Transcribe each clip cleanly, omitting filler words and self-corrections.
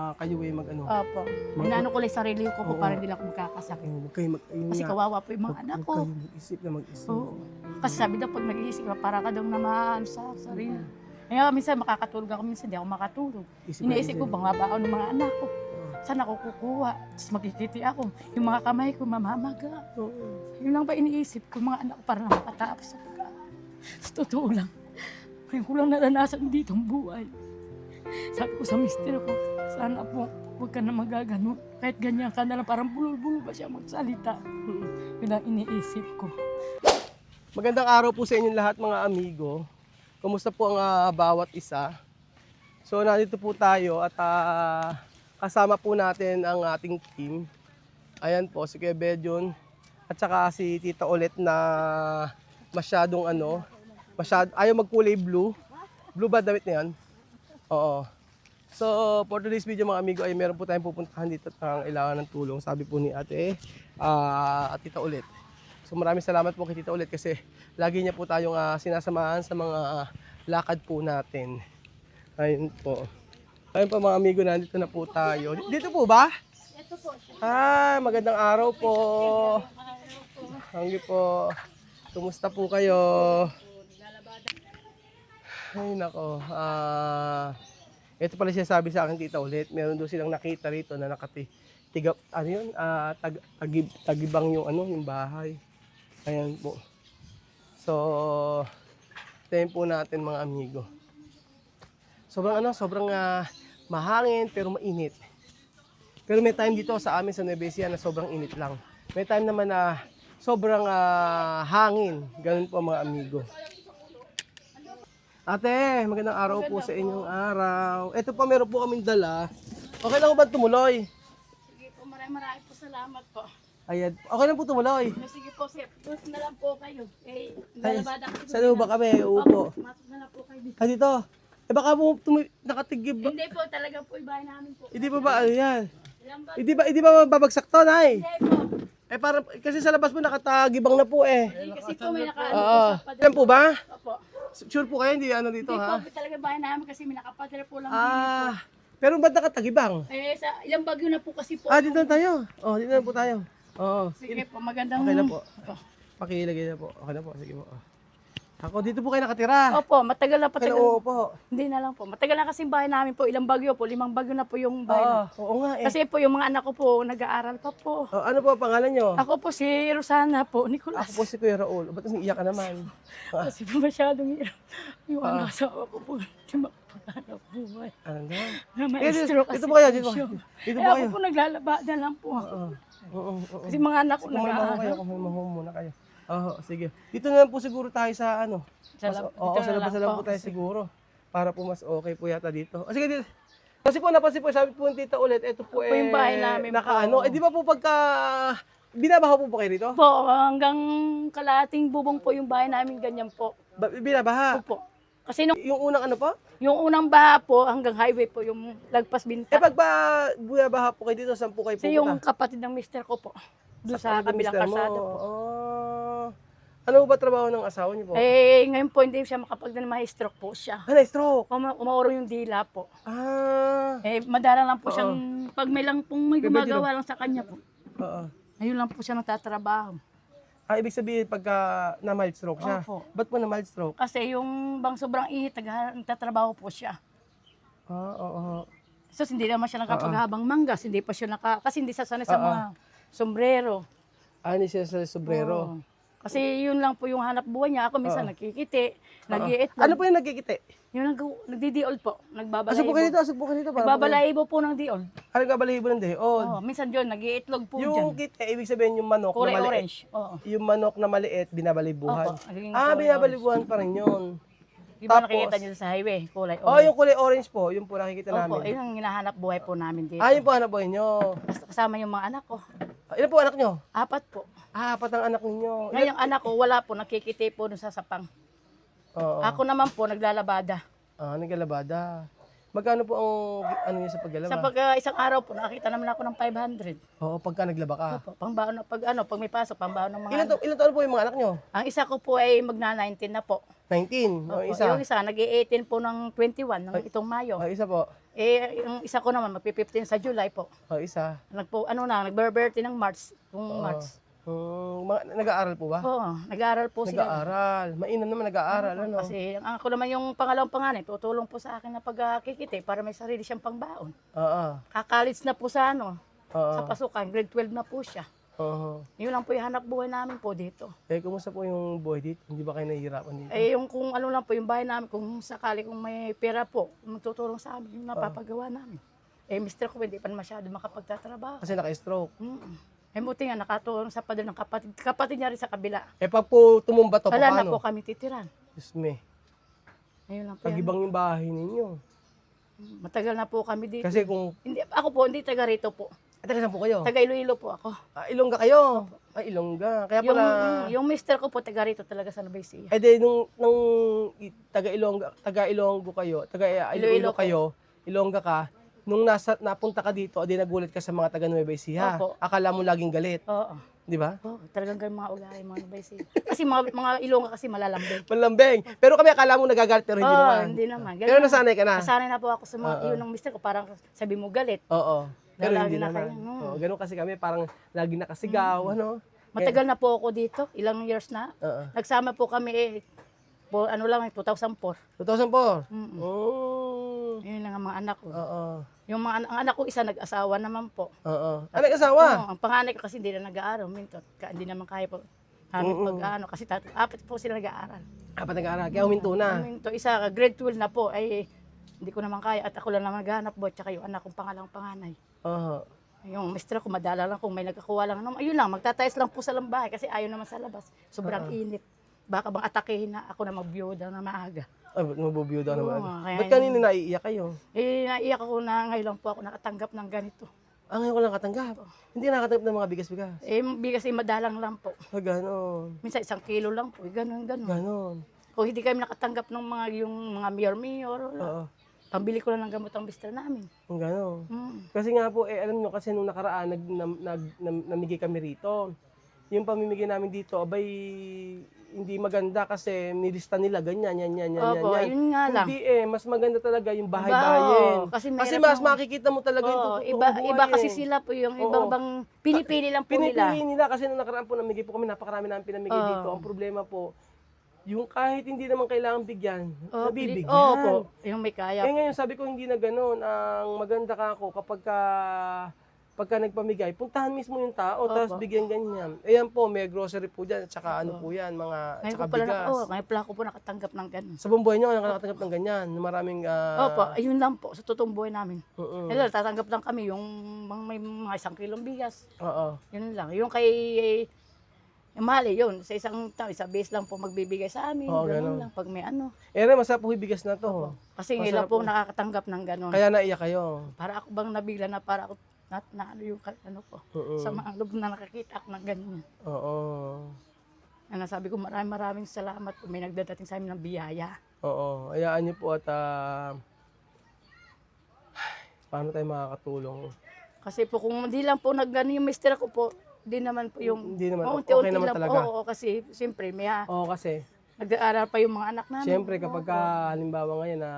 Kayo ay mag-ano. Opo. Inaano ko lang sarili ko po para hindi lang ako magkakasakit. Huwag kayo Kasi kawawa po yung mga anak Huwag ko. kayo mag-isip na mag-isip. Oo. Kasi sabi daw pag nag-iisip ka, para ka daw naman sa sarili. Kaya minsan makakatulog ako, minsan hindi ako makatulog. Iniisip ko bang mabaon ng mga anak ko. Saan ako kukuha? Tapos magkikiti ako. Yung mga kamay ko mamamaga. Yun lang ba iniisip ko mga anak ko para na makatapos sa pag-aaral. Sa totoo lang. Ngayon ko lang naranasan dito ang buhay. Sabi ko sa mister ko, sana po huwag ka na magagano. Kahit ganyan ka na lang, parang bulol-bulol ba siya magsalita. Yun ang iniisip ko. Magandang araw po sa inyong lahat mga amigo. Kumusta po ang bawat isa? So nandito po tayo at kasama po natin ang ating team. Ayan po, si Kuya Bedjon at saka si Tita Ulit na masyadong ayaw magkulay blue. Blue ba damit na yan? Oo. So, for today's video mga amigo ay meron po tayong pupuntahan dito at kailangan ng tulong. Sabi po ni ate at Tita Ulit. So maraming salamat po kay Tita Ulit kasi lagi niya po tayong sinasamahan sa mga lakad po natin. Ayun po. Ayun po mga amigo, nandito na po tayo. Dito po ba? Ito po siya. Magandang araw po. Hangi po. Kumusta po kayo? Ay nako. Ito pala siya sabi sa akin Tita Ulit. Meron doon silang nakita rito na tagibang yung bahay. Ayan po. So, tayo po natin mga amigo. Sobrang mahangin pero mainit. Pero may time dito sa amin sa Nueva Ecija na sobrang init lang. May time naman na sobrang hangin. Ganun po mga amigo. Ate, magandang araw po sa inyong araw. Ito pa meron po kaming dala. Okay lang po ba tumuloy? Sige po, maraming po salamat po. Ayan. Okay lang po tumuloy. Sige po, sir. Doon na lang po kayo. Ay, Lalabada ko. saan ba kami? Upo. Masok na lang po kayo dito. Dito. Baka po nakatigib ba? Hindi po, talaga po ibahin namin po. Hindi pa ba ano yan? Ilang ba? Hindi ba mababagsak to, Nay? Hindi po. Parang, kasi sa labas po nakatagibang na po eh. Hindi kasi po may nakaano Oo. po sa pader. Yan po ba? Opo. Sure po kayo, hindi ano dito Hindi ha? po, talaga bahay namin kasi may nakapader po lang dito. Pero ba't nakatagibang? Sa ilang bagyo na po kasi po. Dito na tayo. Dito na po tayo. Oo. Sige po, magandang... Okay na po. Opo. Pakilagay na po. Okay na po, sige po. Ako, dito po kayo nakatira. Opo, matagal na Okay na, patagal. oo po. Hindi na lang po. Matagal na kasi bahay namin po. Ilang bagyo po, 5 bagyo na po yung bahay namin. Oo nga eh. Kasi po yung mga anak ko po, nag-aaral pa po. Ano po ang pangalan nyo? Ako po si Rosana po, Nicolas. Ako po si Kuya Raul. Ba't umiiyak ka naman? Kasi po masyadong hirap. Yung asawa ko po, hindi mapaghanap buhay. Ano na? Na maestro kasi Dito po kayo, dito po siya. kayo. Dito po Ako kayo. po naglalabada lang po ako. Oo. Kasi mga anak ko Kumain kayo, nag-aaral. kumain muna kayo. Sige. Dito na lang po siguro tayo sa ano. Sa labas na lang po tayo siguro. Para po mas okay po yata dito. Sige, dito. Kasi po napansin po, sabi po ng Tita Ulit, ito po yung bahay namin po. di ba po pagka, binabaha po kayo dito? Po, hanggang kalating bubong po yung bahay namin, ganyan po. Binabaha? Opo. Kasi Yung unang ano po? yung unang baha po, hanggang highway po, yung lagpas binta. Pag binabaha po kayo dito, saan po kayo Kasi pupunta? yung kapatid ng mister ko po, doon sa kabilang mister mo. kalsada po. Ano ba trabaho ng asawa niyo po? Ngayon po hindi siya makapagdala, ma-stroke po siya. Na-stroke? Umaurong yung dila po. Madalang lang po siyang, pag may lang pong may gumagawa lang sa kanya po. Ayun lang po siya nagtatrabaho. Ibig sabihin pagka na mild stroke siya. Opo. Ba't po na mild stroke? Kasi yung bang sobrang ihit, nagtatrabaho po siya. Oo. So hindi naman siya nakapaghabang manggas, hindi pa siya kasi hindi sa sanay sa mga sombrero. Hindi siya sa sobrero. Oo. Kasi yun lang po yung hanap buhay niya. Ako minsan nagkikiti, nag-iitlog. Ano po yung nagkikiti? Yung nagdi-diol po, Asok po kayo nagbabalahibo. dito. Nagbabalahibo po ng diol. Ano nagkabalahibo ng deon? Minsan yun, nag-iitlog po Yung dyan. kiti, ibig sabihin yung manok Kulay na maliit. orange. Oo. Yung manok na maliit, binabalibuhan. Opo, naging kulay Binabalibuhan pa rin yun. Di ba Tapos- nakikita niyo sa highway, kulay orange? Yung kulay orange po, yung po nakikita Opo, namin. yun ang hinahanap buhay po namin dito. Yung po hanap buhay nyo. Basta kasama yung mga anak ko. Ilan po anak nyo? 4 po. 4 ang anak ninyo. Ngayong anak ko, wala po, nakikiti po dun sa sapang. Oo. Ako naman po, naglalabada. Naglalabada. Magkano po ang niyo sa paglalaba? Sa isang araw po, nakakita naman ako ng 500. Oo, pagka naglaba ka. Opo, pangbaon na, pag may pasok, pangbaon ng mga Ilan taon po yung mga anak nyo? Ang isa ko po ay magna-19 na po. 19. Opo, Isa. yung isa, nag-18 po ng 21, ng itong Mayo. Isa po. Eh, yung isa ko naman, magpi-15 sa July po. O, isa. Nag-birthday ng March. Kung Oo. March. Nag-aaral po ba? Oo, nag-aaral po sila. Nag-aaral. Mainam naman nag-aaral, ano? Kasi ako naman yung pangalawang panganay, tutulong po sa akin na pagkikiti para may sarili siyang pangbaon. Oo. Kakalis na po sa Oo. sa pasukan, grade 12 na po siya. Oo. Yun lang po yung hanap buhay namin po dito. Kumusta po yung buhay dito? Hindi ba kayo nahihirapan dito? Eh, yung kung ano lang po, yung bahay namin, kung sakali kung may pera po, magtutulong sa amin, yung napapagawa namin. Eh, mister ko, hindi pa masyado makapagtatrabaho. Kasi naka-stroke. Eh, buti nga, nakatulong sa padal ng kapatid niya rin sa kabila. Pag po tumumba to, Wala na paano? po kami titiran. Diyos me. Ayun lang po yan. Pag-ibang yung bahay ninyo. Matagal na po kami dito. Kasi kung... Ako po, hindi taga rito po. Taga saan po kayo? Taga Iloilo po ako. Ilongga kayo. Ay, Ilongga. Kaya pala... Yung mister ko po, taga rito talaga sa Nueva Ecija. Nung taga Ilonggo kayo, taga Iloilo Iloilo kayo, Ilongga ka, nung napunta ka dito, nagulat ka sa mga taga Nueva Ecija. Opo. Akala mo laging galit, Oo. di ba? Oo, talagang ganun mga ugali, mga Nueva Ecija. Kasi mga Ilongga kasi malalambing. Malambing. Pero kami akala mo nagagalit, pero hindi naman. Hindi naman. Pero nasanay ka na. Nasanay na po ako sa mga Oo. yun ng mister ko, parang sabi mo galit. Oo. Pero Lagi hindi na naman. kayo, Oo, ganun kasi kami, parang lagi nakasigaw, ano? Matagal na po ako dito, ilang years na. Oo. Nagsama po kami, 2004. 2004? Mm-mm. Oh. Yun lang ang mga anak ko. Oo. Yung mga ang anak ko, isa nag-asawa naman po. Oo. Nag-asawa? Oo, ang panganay ko kasi hindi na nag-aaral. Mintot, hindi naman kaya po. Kasi apat po sila nag-aaral. Apat nag-aaral, kaya huminto na. Minto, isa grade 12 na po, ay hindi ko naman kaya. At ako lang naman naghahanap po, tsaka yung anak kong pangalawang panganay. Oo. Yung mister ko, madala lang kung may nagkakuha lang. Ayun lang, magtatayos lang po sa lambahay kasi ayaw naman sa labas. Sobrang init. Baka bang atakehin na ako na magbiyuda na maaga. Ay, ba't mabubiyuda naman? Oo, kaya Ba't kanina naiiyak kayo? Eh, naiyak ako na ngayon lang po ako nakatanggap ng ganito. Ngayon ko lang katanggap. Hindi nakatanggap ng mga bigas-bigas. Eh, bigas ay madalang lang po. Ganon. Minsan 1 kilo lang po, ganun. Ganon. Kung hindi kami nakatanggap ng yung mga mayor-mayor, Oo. pambili ko lang ng gamot ang mister namin. Ganon. Mm. Kasi nga po, alam nyo, kasi nung nakaraan, namigay kami rito. Yung pamimigay namin dito, abay, hindi maganda kasi nilista nila ganyan, yan. Opo, yun nga lang. Hindi mas maganda talaga yung bahay-bahayin. Kasi Kasi mahirap mas naman. makikita mo talaga yung totoong buhay iba kasi eh. sila po yung Oo. ibang bang pinipili lang po nila. Pinipili nila kasi nung nakaraan po namigay po kami, napakarami namin pinamigay dito. Ang problema po, yung kahit hindi naman kailangan bigyan, nabibigyan. Opo, yung may kaya. Ngayon sabi ko hindi na ganoon. Ang maganda ka ako pagka nagpamigay, puntahan mismo yung tao, tapos bigyan ganyan. Ayan po, may grocery po dyan, at saka ano po yan, Ngayon tsaka ko pala, bigas. ngayon pala ako po nakatanggap ng ganun. Sa buong buhay nyo, nakatanggap ng ganyan. Maraming... Opo, ayun lang po, sa totoong buhay namin. Oo. Tatanggap lang kami yung may mga 1 kilong bigas. Oo. Yun lang. Yung kay yung mali yun, sa isa base lang po magbibigay sa amin. Oo, ganun ganun. lang, pag may ano. Masarap po yung bigas na to. Kasi ngayon lang po nakakatanggap ng ganun. Kaya naiyak kayo. Para ako bang nabigla na para ako ano yung ano ko. Oo. Sa mga loob na nakakita ako ng ganyan. Oo. Ano, sabi ko maraming salamat po. May nagdadating sa amin ng biyaya. Oo. Hayaan niyo po at paano tayo makakatulong? Kasi po kung hindi lang po naggano yung mister ko po, di naman po yung Hindi naman, unti-unti okay naman lang talaga. po. Oo, kasi siyempre may Oo, kasi nag-aaral pa yung mga anak namin. siyempre kapag halimbawa ngayon na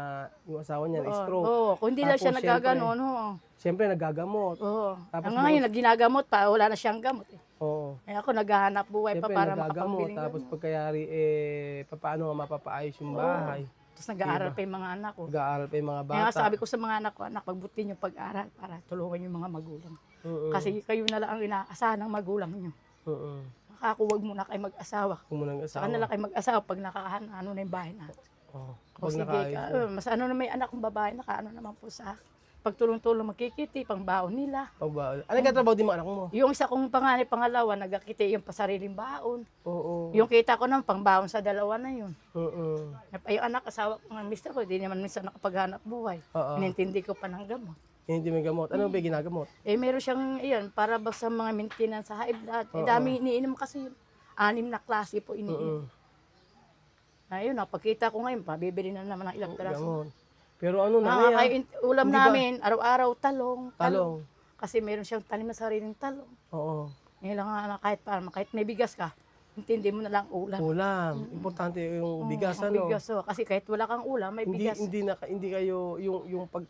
yung asawa niya na stroke, Oo, kung hindi lang siya Tapos, nagagano, no. siyempre nagagamot. Oo. Tapos Hanggang ngayon, ginagamot pa, wala na siyang gamot. Oo. Kaya ako naghahanap buhay pa Siyempre para nagagamot. makapambiling Tapos gamot. pagkayari, papaano nga mapapaayos yung bahay. Tapos nag-aaral pa yung mga anak ko. Nag-aaral pa yung mga Kaya nga bata. sabi ko sa mga anak ko, anak, pagbuti niyo pag-aral para tulungan yung mga magulang. Oo. Kasi kayo na lang ang inaasahan ng magulang niyo. Oo. Ako, wag muna kayo mag-asawa. Kung mo nang Sa asawa. kanila kayo mag-asawa pag nakakaano na yung bahay natin. Oo. O Kapag sige, nakaayos na. mas ano na may anak kong babae, nakaano naman po sa pagtulong-tulong magkikiti, pang baon nila. Ano yung katrabaho din mga anak mo? Yung isa kong panganay, pangalawa, nagkakiti yung pasariling baon. Oo. Yung kita ko naman, pang baon sa dalawa na yun. Oo. Yung anak, asawa ko ng mister ko, di naman minsan nakapaghanap buhay. Oo. Inintindi ko pa ng gamot. Hindi may gamot. Ano ba yung ginagamot? Eh, meron siyang, iyan, para ba sa mga maintenance sa high blood. Eh, dami iniinom kasi yun. 6 na klase po iniinom. Ayun, pagkita ko ngayon, pabibili na naman ng ilang peraso. Gamot. Pero ano na Ulam Hindi ba- namin, araw-araw, talong. Talong. Kasi meron siyang tanim na sariling talong. Oo. Ngayon lang nga, kahit may bigas ka, intindi mo na lang ulam. Ulam. Importante yung bigas, Ang ano? bigas, kasi kahit wala kang ulam, may bigas. Hindi kayo yung pag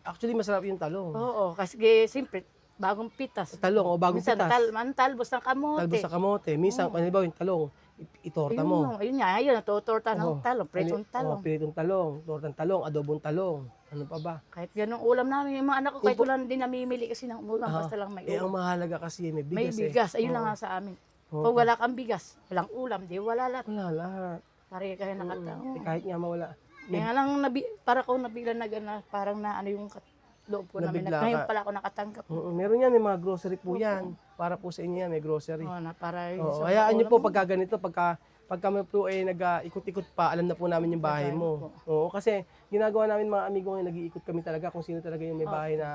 Actually, masarap yung talong. Oo, kasi siyempre, bagong pitas. Talong o bagong Minsan, pitas. talbos ng kamote. Talbos sa kamote. Minsan, Oo. halimbawa yung talong, itorta Ayun, mo. ayun nga, ayun, natutorta Oo. ng talong, pretong talong. Piritong talong, tortang talong, adobong talong. Ano pa ba? Kahit ganong ulam namin, yung mga anak ko, kahit Yung wala din namimili kasi ng ulam, Ah, basta lang may ang ulam. mahalaga kasi may May bigas bigas, ayun Oo. lang nga sa amin. Oo. Kung wala kang bigas, walang ulam, di wala lahat. Wala lahat. Pare kayo nakatao. Kahit nga mawala. Kaya lang, para ko nabigla parang na ano yung loob ko namin. Nabigla Ngayon ka. pala ako nakatanggap. Meron yan, may mga grocery po Opo. yan. Para po sa inyo yan, may grocery. Oo, na para Oo, sa hayaan niyo ulam po mo. pagka ganito, pag kami po ay nag-ikot-ikot pa, alam na po namin yung bahay mo. Oo, kasi ginagawa namin mga amigo ngayon, nag-iikot kami talaga kung sino talaga yung may bahay na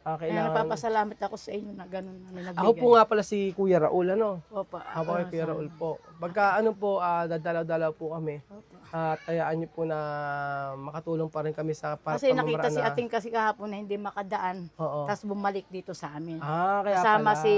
Kaya kailangan. napapasalamat ako sa inyo na gano'n namin nagbigay. Ako po nga pala si Kuya Raul, ano? Opo. Ako kay Kuya Raul po. Pagka ano po, dadalaw-dalaw po kami. Opo. At hayaan niyo po na makatulong pa rin kami sa Kasi nakita pamamaraan si na. Ating kasi kahapon na hindi makadaan. Oo. Tapos bumalik dito sa amin. Kaya Kasama pala. si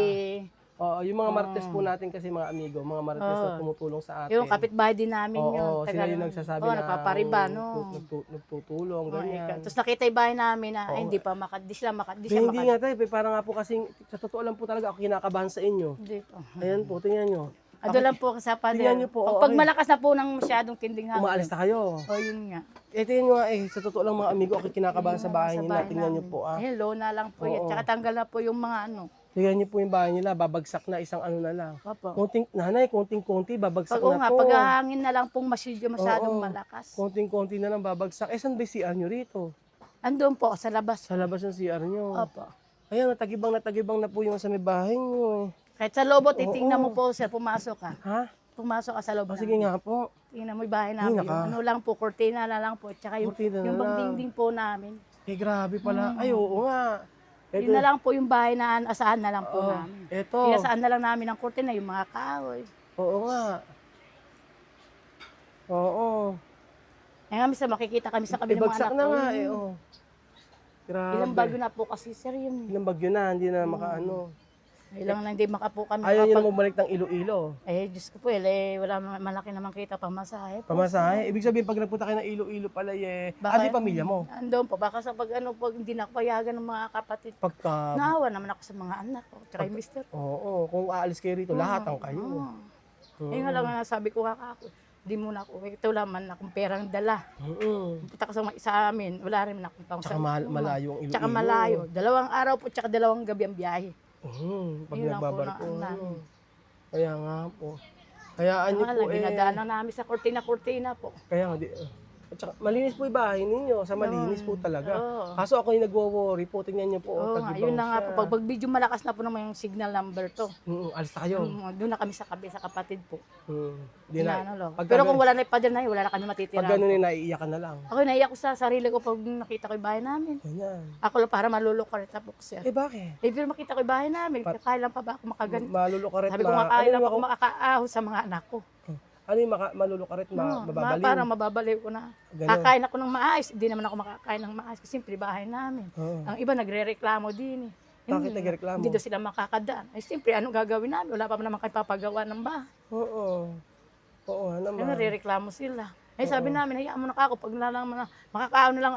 Oo, yung mga marites po natin kasi mga amigo, mga marites na Oo. tumutulong sa atin. yung kapitbahay din namin yun. Oo, sila yung nagsasabi na nagpapariba, no? nagtutulong, ganyan. Tapos nakita yung bahay namin na Oo. ay, hindi siya Hindi nga tayo, parang nga po kasi sa totoo lang po talaga ako kinakabahan sa inyo. Hindi po. Ayan po, tingnan nyo. Ado lang po sa Tingnan pader. niyo po, Pag okay. malakas na po ng masyadong tinding hangin. Umaalis na kayo. Yun nga. Tingnan nyo nga sa totoo lang mga amigo, ako kinakabahan sa bahay nila. Tingnan nyo po Hello na lang po yan. Oo. Tsaka tanggal na po yung mga ano. Tingnan nyo po yung bahay nila, babagsak na isang ano na lang. Opo. Konting-konti, babagsak Pag na po. pag hangin na lang pong masyadong Oo. malakas. Konting-konti na lang babagsak. Saan ba yung CR nyo rito? Andun po sa labas. Sa labas ng CR nyo. Opo. Ayan, natagibang na po yung sa may bahay nyo. Kahit sa loob, titingnan Oo. mo po sir, pumasok ka. Ha? Pumasok ka sa loob Sige namin. nga po. Tingnan mo yung bahay namin. naka- Yung ano lang po, kortina na lang po. Tsaka yung, Kortina na yung lang. dingding po namin. Grabe pala. Ay, oo nga. Yun na lang po yung bahay na asahan na lang po Oo. namin. Eto. Inasaan na lang namin ang kortina, yung mga kahoy. Oo nga. Oo. Eh nga, minsan makikita kami sa kami ng mga Ibagsak anak na ko. nga eh. Oh. Grabe. Ilang bagyo na po kasi sir yun. Ilang bagyo na, hindi na makaano. Ilang na hindi makapo kami. Ayaw nyo na bumalik ng Iloilo. Diyos ko po, wala malaki naman kita pamasahe po. Pamasahe. Ibig sabihin, pag nagpunta kayo ng Iloilo pala, di pamilya mo. Andun po, baka sa pag hindi na ako payagan ng mga kapatid. Pagka, Naawa naman ako sa mga anak ko, tsaka yung mister ko. oo, kung aalis kayo rito, lahat ang kayo. Oo. Nga lang nga sabi ko ako, di muna ako, ito laman akong perang dala. Punta ka sa amin, wala rin akong pang Tsaka malayo ang Iloilo. Tsaka malayo. 2 araw po, tsaka 2 gabi ang biyahe. Pag Yun lang po nagbabarko. na- namin. Kaya nga po. Hayaan nyo po Dinadaanan namin sa kortina-kortina po. Kaya nga, at saka, malinis po yung bahay ninyo. Sa malinis po talaga. Oo. Kaso ako yung nagwo-worry po. Tingnan niyo po. Oo nga, tagibang yun na nga siya. po. Pag video malakas na po naman yung signal number to. Alis na kayo. Doon na kami sa kapatid po. Di na. Inaano lang. Pag Pero gano'n- kung wala na yung padyan na yun, wala na kami matitira. Pag gano'n naiiyakan na lang. Ako naiyak ko sa sarili ko pag nakita ko yung bahay namin. Ganyan. Ako lang para malulukarit na po sir. Bakit? Pero makita ko yung bahay namin, kailan pa ba ako makaganito? Malulukaret Sabi ko makailan pa ako makakaahon sa mga anak ko. Ano yung malulukaret, mababaliw? Parang mababaliw ko na. Ganun. Kakain ako ng maayos, hindi naman ako makakain ng maayos kasi siyempre bahay namin. Oo. Ang iba nagre-reklamo din eh. Bakit nagreklamo? Hindi daw sila makakadaan. Ay siyempre, anong gagawin namin? Wala pa naman kayo papagawa ng bahay. Oo. Oo, Ay, naman. nare-reklamo sila. Ay sabi namin, hayaan mo na ako pag makakaahon na lang.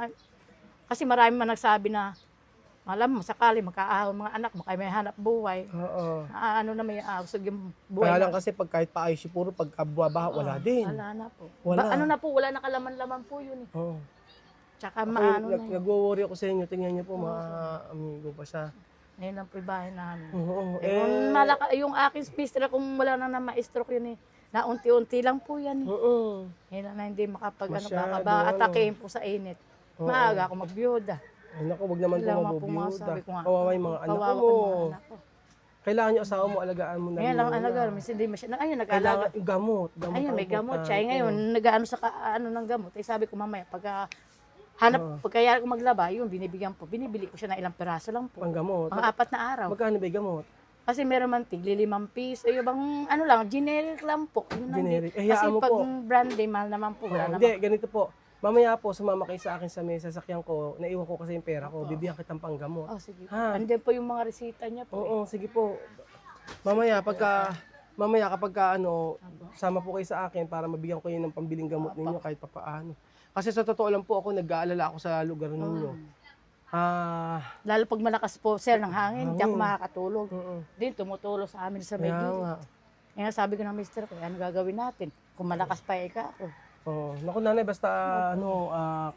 Kasi marami man nagsabi na, alam mo, sakali magkaahon mga anak mo, kaya may hanap buhay. Oo. Ano na may usog yung buhay. Kaya lang kasi pag kahit paayos yung puro, pagka bumabaha, wala din. Wala na po. Wala. Ano na po, wala na kalaman-laman po yun eh. Oo. Tsaka Ayun, maano na yun. nag-worry ako sa inyo. Tingnan niyo po, mga amigo pa siya. Ngayon ang po yung bahay namin. Oo. Yung aking mister, kung wala na ma-stroke yun eh, na unti-unti lang po yan eh. Oo. Ngayon na hindi Masyado, baka atakein po sa init. Oo. Maaga ako magbyuda. Ay, naku, wag naman po Kailangan mabubiyuda. sabi ko nga. Kawawa yung mga anak Kawawa mo. ko yung mga anak ko. Kailangan yung asawa mo, alagaan mo na Ngayon lang muna. alaga, minsan hindi masyadong, ayun, nag-alaga. Kailangan yung gamot. Ayun, ang may gamot siya. importante. Ngayon, nag-ano sa ano ng gamot. Eh, sabi ko mamaya, pagkaya ko maglaba, yun, binibili ko siya ng ilang peraso lang po. Pang gamot. Pang 4 na araw. Magkano ba yung gamot? Kasi meron man tigli 5 piso. Yung bang, ano lang, generic lang po. Yun lang Generic. din. Eh, Kasi hayaan mo pag po. brandy, mahal naman po. Wala Hindi, naman. ganito po. Mamaya po, sumama kayo sa akin sa may sasakyan ko. Naiwan ko kasi yung pera ko. Bibigyan kitang panggamot. Oh, sige. Ha? Andiyan po yung mga resita niya po. Oo, sige po. Mamaya, kapag sama po kayo sa akin para mabigyan ko yun ng pambiling gamot ninyo kahit papaano. Kasi sa totoo lang po ako, nag-aalala ako sa lugar ninyo. Lalo pag malakas po, sir, ng hangin, hindi ako Hangin. makakatulog. Oo. Din, tumutulog sa amin sa may Kaya gilid. nga. Kaya sabi ko ng mister ko, ano gagawin natin? Kung malakas pa ika ako. Oo. Naku nanay, basta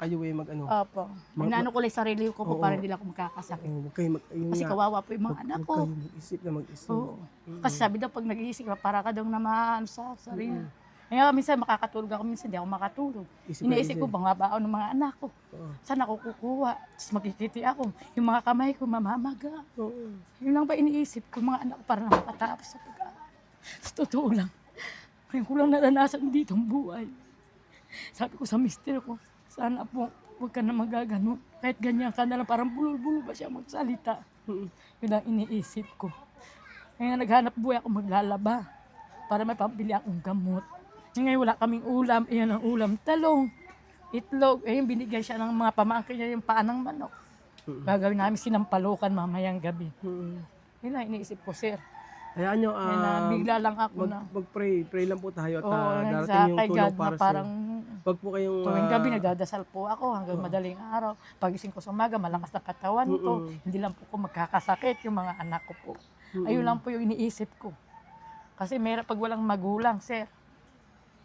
kayo ay mag-ano. Opo. Inaano ko lang yung sarili ko po Oo. para hindi lang ako magkakasakit. Huwag kayo yun Kasi nga, kawawa po yung mga anak huwag ko. kayo mag-isip na mag-isip. Oo. Kasi sabi daw, pag nag-iisip ka, para ka daw naman sa sarili. Kaya minsan makakatulog ako, minsan hindi ako makatulog. Iniisip ko, bang mabaon ng mga anak ko. Oo. Saan ako kukuha? Tapos magkikiti ako. Yung mga kamay ko mamamaga. Oo. Yun lang ba iniisip ko, mga anak ko para na makatapos sa pag-aaral. Sa totoo lang. Ngayon ko lang naranasan dito ang buhay. Sabi ko sa mister ko, sana po, huwag ka na magagano. Kahit ganyan ka na lang, parang bulol-bulol ba siya magsalita. Yun ang iniisip ko. Kaya naghanap buhay ako maglalaba para may pambili akong gamot. Ngayon wala kaming ulam, iyan ang ulam, talong, itlog. Ayun, binigyan siya ng mga pamangkin niya yung paa ng manok. Gagawin namin sinampalukan mamayang gabi. Yun ang iniisip ko, sir. Hayaan nyo, Kaya na bigla lang ako na. mag-pray. Pray lang po tayo at Oo, darating yung kay tulong God para na sa parang Wag po kayong... tuwing gabi nagdadasal po ako hanggang madaling araw. Pagising ko sa umaga, malakas na katawan ko. Hindi lang po ko magkakasakit yung mga anak ko po. Ayun lang po yung iniisip ko. Kasi meron pag walang magulang, sir.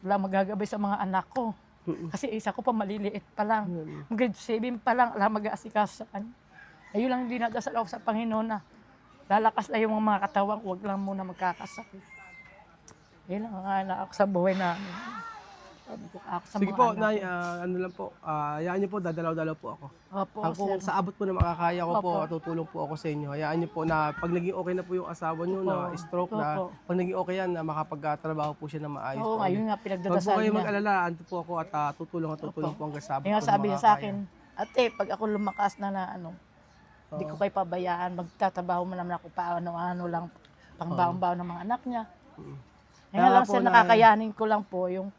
Wala magagabay sa mga anak ko. Kasi isa ko pa maliliit pa lang. Grade 7 pa lang, wala mag-aasikaso sa kanya. Ayun lang dinadasal ako sa Panginoon na lalakas na yung mga katawan ko, wag lang muna magkakasakit. Ayun lang ang anak ako sa buhay namin. Sabi ko, ako sa Sige mga po, anak Nay, ko. ano lang po, hayaan niyo po, dadalaw-dalaw po ako. Opo, Kung sir. sa abot po na makakaya ko po, Opo. tutulong po ako sa inyo. Hayaan niyo po na pag naging okay na po yung asawa niyo na Opo. stroke na, Opo. pag naging okay yan, na makapagtrabaho po siya na maayos Oo, po. ayun nga, Huwag po pinagdadasal kayo niya. mag-alala, anto po ako at tutulong Opo. po hanggang sa abot Kaya po na sabi niya sa makakaya. akin, ate, pag ako lumakas na hindi ko kayo pabayaan, magtatabaho mo naman ako pa ano lang, pangbaon-baon ng mga anak niya. Kaya Kaya lang po sir, na- nakakayanin ko lang po yung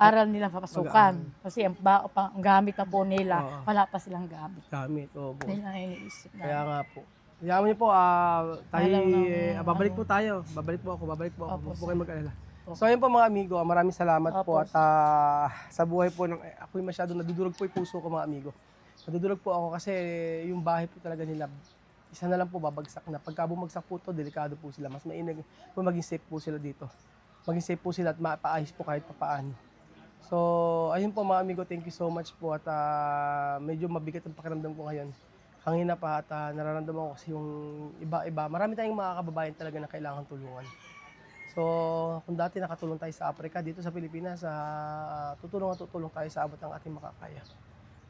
aral nila papasukan. Kasi ang gamit na po nila, wala pa silang gamit. Gamit, opo. Yun ang iniisip Kaya na. nga po. Hayaan niyo po, tayo, Alam ng- babalik po tayo. Babalik po ako. Opo, Huwag po sir. kayo mag-alala. Opo. So ayun po mga amigo, maraming salamat po Opo, at sa buhay po ng ako'y masyado nadudurog po yung puso ko mga amigo. Nadudurog po ako kasi yung bahay po talaga nila isa na lang po babagsak na. Pagka bumagsak po to, delikado po sila. Mas mainig po maging safe po sila dito. Maging safe po sila at mapaayos po kahit papaano. So ayun po mga amigo, thank you so much po at medyo mabigat ang pakiramdam ko ngayon. Hangina pa at nararamdaman ko kasi yung iba-iba. Marami tayong mga kababayan talaga na kailangan tulungan. So, kung dati nakatulong tayo sa Africa, dito sa Pilipinas, tutulong tayo sa abot ng ating makakaya.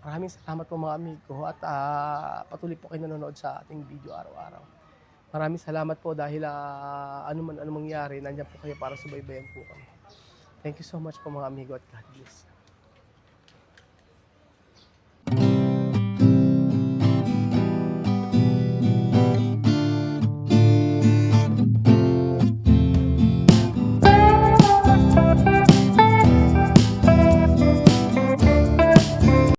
Maraming salamat po mga amigo at patuloy po kayo nanonood sa ating video araw-araw. Maraming salamat po dahil ano mangyari, nandiyan po kayo para subaybayan po kami. Thank you so much po mga amigo at God bless.